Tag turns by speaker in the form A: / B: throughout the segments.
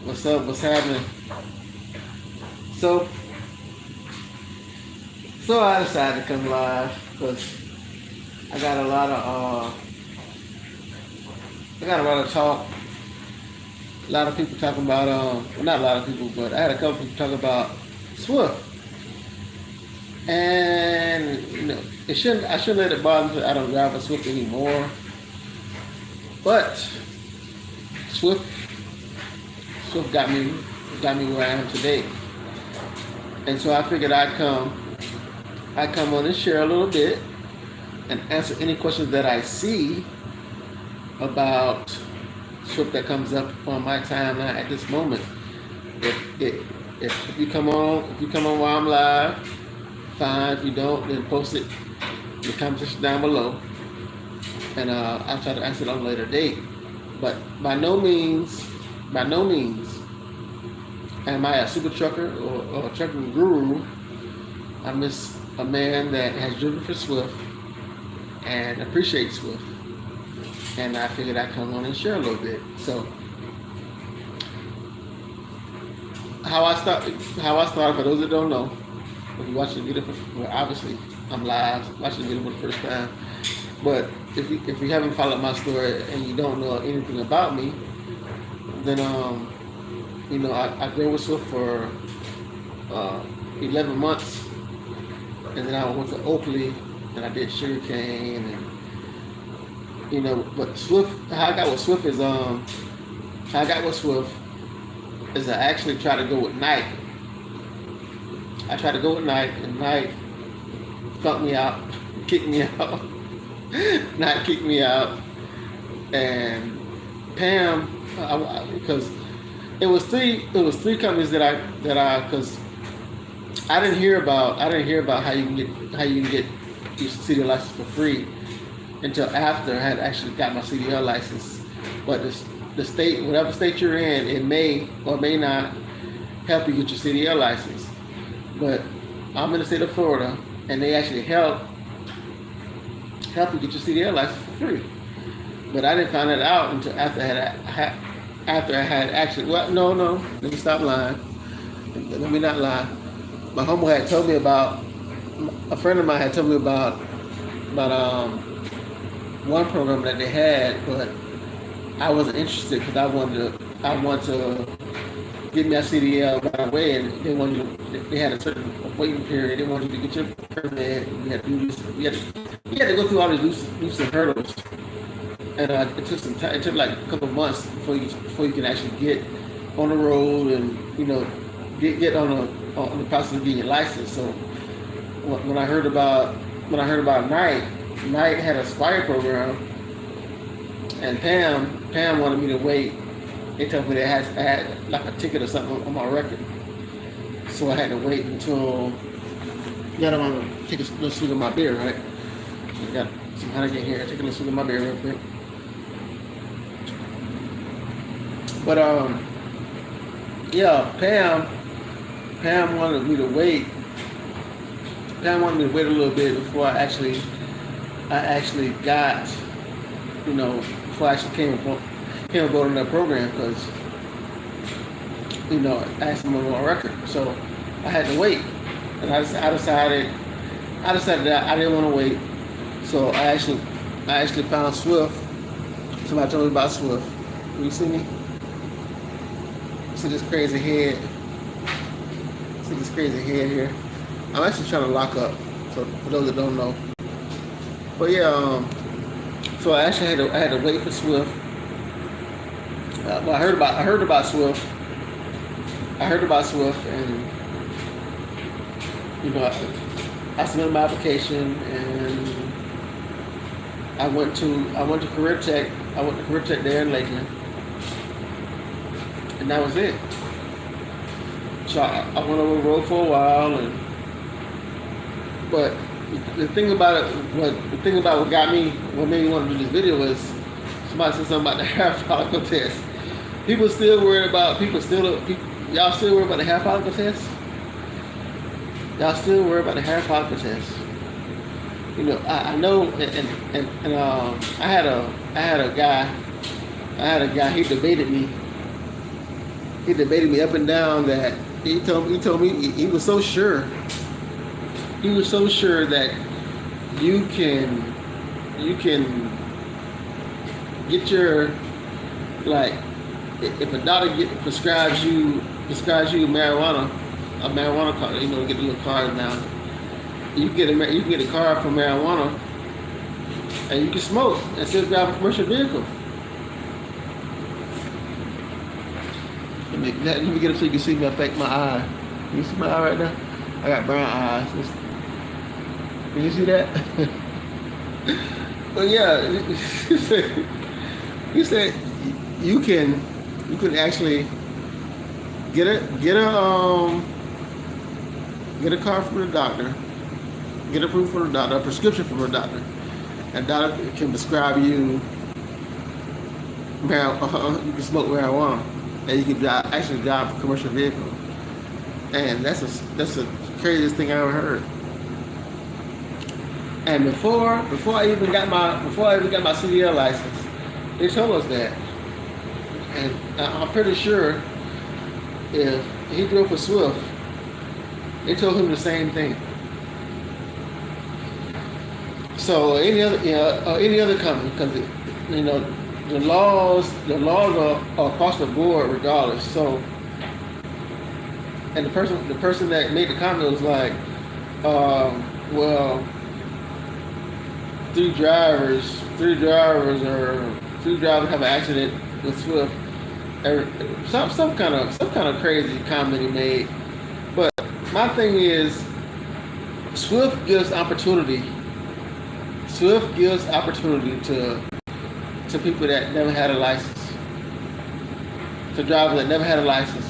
A: What's up? What's happening? So, so I decided to come live because I got a lot of, I got a lot of talk. A lot of people talking about, well, not a lot of people, but I had a couple people talking about Swift, and it shouldn't. I shouldn't let it bother me. I don't drive a Swift anymore, but Swift, Swift got me where I am today, and so I figured I come on and share a little bit and answer any questions that I see about Swift that comes up on my timeline at this moment. If you come on, while I'm live, fine. If you don't, then post it in the comment section down below, and I'll try to answer it on a later date. But by no means, am I a super trucker or a trucking guru. I'm just a man that has driven for Swift and appreciates Swift. And I figured I'd come on and share a little bit. So how I started for those that don't know, if you're watching the video well, obviously I'm live watching the video for the first time. But if you haven't followed my story and you don't know anything about me, then I drove with Swift for 11 months, and then I went to Oakley and I did sugarcane, and but Swift, how I got with Swift is I actually try to go with Night. I tried to go with Night, and Night fucked me out, kicked me out. Night kicked me out, and Pam, because it was three companies that I because I didn't hear about how you can get your CDL license for free until after I had actually got my CDL license. But the state, whatever state you're in, it may or may not help you get your CDL license. But I'm in the state of Florida, and they actually help you get your CDL license for free. But I didn't find that out until after I had actually. Well, no, let me stop lying. Let me not lie. My homeboy had told me about. A friend of mine had told me about one program that they had, but I wasn't interested because I wanted to get me a CDL right away, and they had a certain waiting period. They wanted you to get your permit. You had to do this. You had to go through all these loops and hurdles, and it took some time. It took like a couple of months before you can actually get on the road and get on the process of getting your license. So when I heard about Night had a Spire program, and Pam wanted me to wait. They told me I had like a ticket or something on my record, so I had to wait until. Yeah, I don't want to take a little swig of my beer, right? I got some honey in here. Take a little swig of my beer real quick. But yeah, Pam wanted me to wait. Pam wanted me to wait a little bit before I actually got, before I actually came aboard on that program, because, I had some on my record. So I had to wait. And I decided that I didn't want to wait. So I actually found Swift. Somebody told me about Swift. Can you see me? See this crazy head? See this crazy head here? I'm actually trying to lock up. So for those that don't know. But yeah, so I actually had to wait for Swift. But I heard about Swift. And I submitted my application, and I went to Career Tech. I went to Career Tech there in Lakeland, and that was it. So I went over the road for a while, but the thing about what made me want to do this video was somebody said something about the hair follicle test. Y'all still worried about the hair follicle test? Y'all still worry about the hair follicle test? I know, and I had a guy. He debated me he debated me up and down that he told me he was so sure. He was so sure that you can get your, like, if a doctor prescribes you marijuana, a marijuana card, get a little card now. You can get a card for marijuana, and you can smoke and still drive a commercial vehicle. Let me get it so you can see my eye. Can you see my eye right now? I got brown eyes. Can you see that? But yeah, he said you can actually get a card from the doctor, get approved from the doctor, a prescription from the doctor, and doctor can prescribe you marijuana. You can smoke marijuana, and you can actually drive a commercial vehicle. And that's the craziest thing I ever heard. And before I even got my CDL license, they told us that. And I'm pretty sure if he drove for Swift, they told him the same thing. So any other company, because the laws are across the board regardless. So, and the person that made the comment was like, well, three drivers have an accident with Swift. Some kind of crazy comment he made. But my thing is, Swift gives opportunity. Swift gives opportunity to people that never had a license, to drivers that never had a license.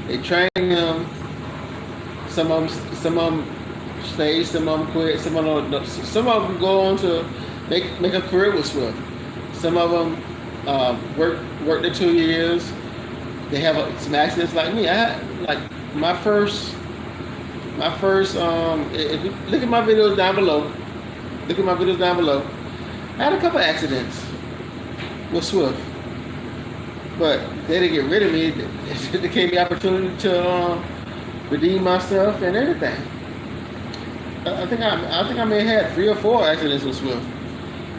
A: They train them. Some of them stay, some of them quit, some of them go on to make a career with Swift. Some of them work their 2 years. They have some accidents like me. I had my first. If you look at my videos down below, I had a couple accidents with Swift, but they didn't get rid of me. They gave me opportunity to redeem myself and everything. I think I may have had 3 or 4 accidents with Swift.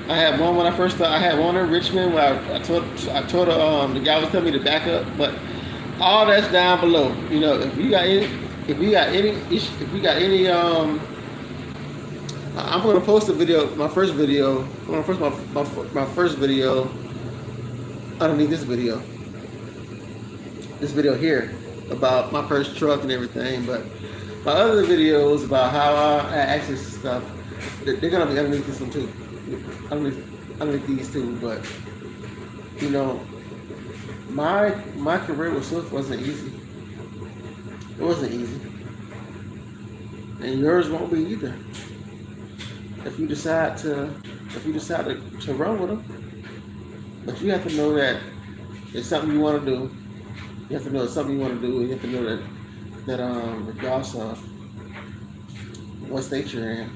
A: I had one when I first started. I had one in Richmond where I told the guy was telling me to back up, but all that's down below. If we got any, I'm gonna post a video, my first video. I'm gonna post my first video underneath this video. This video here about my first truck and everything, but my other videos about how I access stuff, they're gonna be underneath this one too. Underneath these two, but my career with Swift wasn't easy. It wasn't easy, and yours won't be either. If you decide to run with them, but you have to know that it's something you want to do. You have to know it's something you want to do, and you have to know that regardless of what state you're in,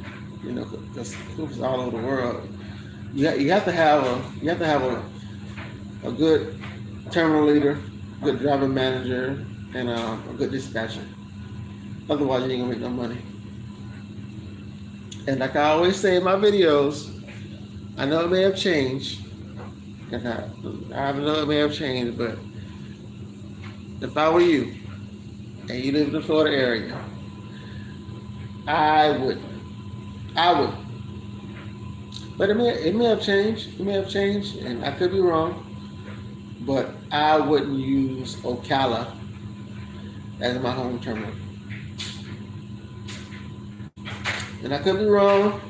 A: because Swift is all over the world. You have to have a good terminal leader, good driver manager, and a good dispatcher. Otherwise, you ain't gonna make no money. And like I always say in my videos, I know it may have changed, and I know it may have changed, but if I were you, and you live in the Florida area, I would. But it may have changed. It may have changed, and I could be wrong. But I wouldn't use Ocala as my home terminal. And I could be wrong.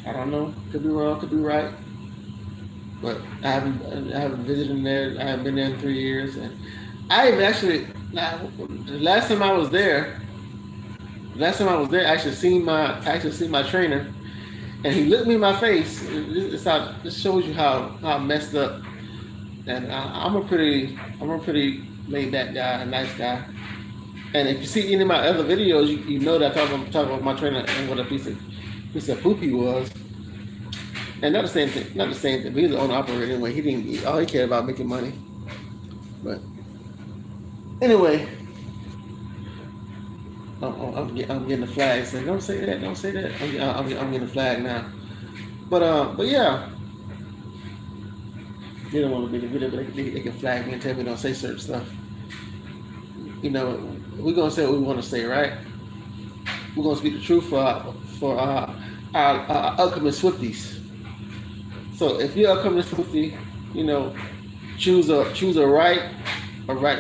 A: I don't know. Could be wrong. Could be right. But I haven't visited there. I haven't been there in 3 years, and I even actually the last time I was there, I actually seen my trainer, and he looked me in my face. This shows you how messed up. And I'm a pretty laid back guy, a nice guy. And if you see any of my other videos, you know that I talk about my trainer and what a piece of poop he was. And not the same thing, but he's the owner operator anyway. All he cared about making money. But Anyway, I'm getting the flag. Say, don't say that. Don't say that. I'm getting the flag now. But yeah, you don't want to be the video, but they can flag me and tell me don't say certain stuff. You know, we're gonna say what we want to say, right? We're gonna speak the truth for our upcoming Swifties. So if you're upcoming Swiftie, you know, choose a right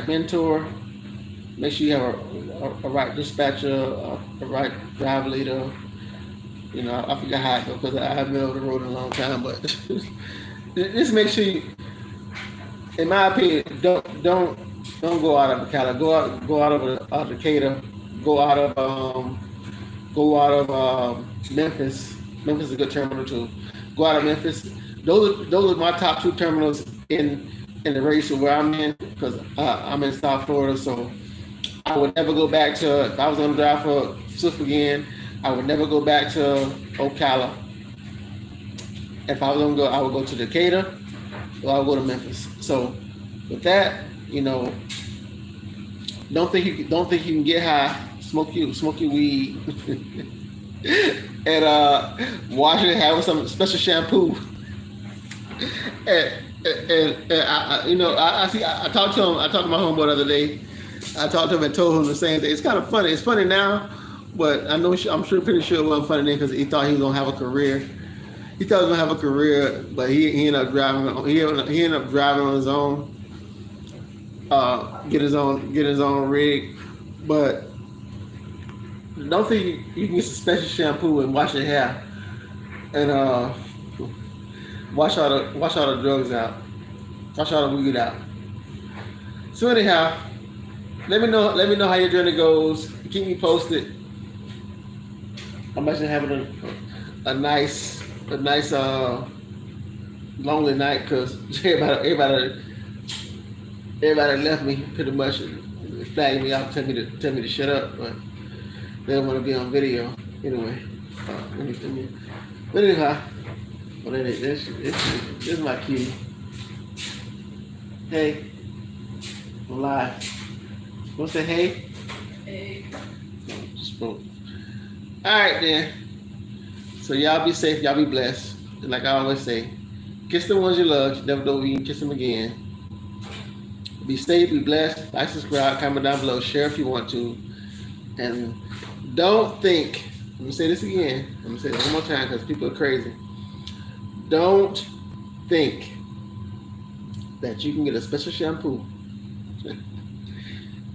A: mentor. Make sure you have a right dispatcher, a right driver leader. You know, I forgot how it goes because I haven't been over the road in a long time. But just make sure you, in my opinion, don't go out of Ocala. Go out of Decatur. Go out of Memphis. Memphis is a good terminal too. Go out of Memphis. Those are my top two terminals in the race where I'm in, because I'm in South Florida. So I would never go back to, if I was on the drive for Swift again, I would never go back to Ocala. If I was gonna go, I would go to Decatur or I would go to Memphis. So with that, you know, don't think you can get high, smoke your weed, and wash your hair with some special shampoo. And I talked to him. I talked to my homeboy the other day. I talked to him and told him the same thing. It's kind of funny. It's funny now, but I'm pretty sure it wasn't funny then because he thought he was gonna have a career. He thought he was gonna have a career, but he ended up driving. He ended up driving on his own. Get his own rig, but don't think you can get some special shampoo and wash your hair and wash all the drugs out, wash all the weed out. So anyhow, let me know how your journey goes. Keep me posted. I'm actually having a nice lonely night because everybody left me pretty much, flagging me out, tell me to shut up, but they don't want to be on video anyway. But anyhow, this is my cue. Hey, I'm live. Want to say hey? Hey. Just spoke. All right then. So y'all be safe. Y'all be blessed. And like I always say, kiss the ones you love. You never know when you can kiss them again. Be safe, be blessed, like, subscribe, comment down below, share if you want to. And don't think, let me say this again, let me say this one more time because people are crazy. Don't think that you can get a special shampoo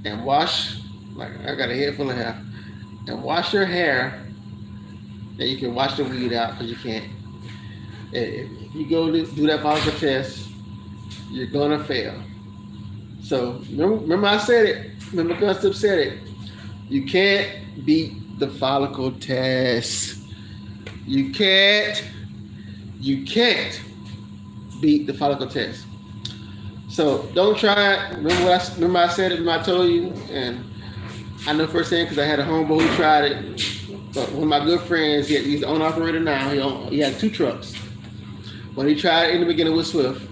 A: and wash, like I got a head full of hair, and wash your hair, and you can wash the weed out, because you can't. If you go do that follicle test, you're gonna fail. So remember I said it. Remember Gustav said it. You can't beat the follicle test. You can't beat the follicle test. So don't try it. Remember I said it. Remember I told you, and I know firsthand because I had a homeboy who tried it. But one of my good friends, he's the owner operator now. He has 2 trucks. But he tried it in the beginning with Swift,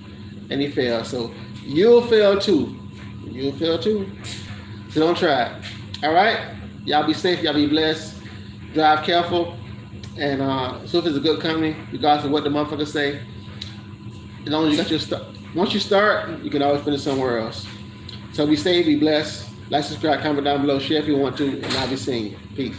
A: and he failed. So you'll fail too. You'll fail too. So don't try it. All right? Y'all be safe. Y'all be blessed. Drive careful. And Swift is a good company, regardless of what the motherfuckers say. As long as you got your stuff. Once you start, you can always finish somewhere else. So be safe. Be blessed. Like, subscribe, comment down below. Share if you want to. And I'll be seeing you. Peace.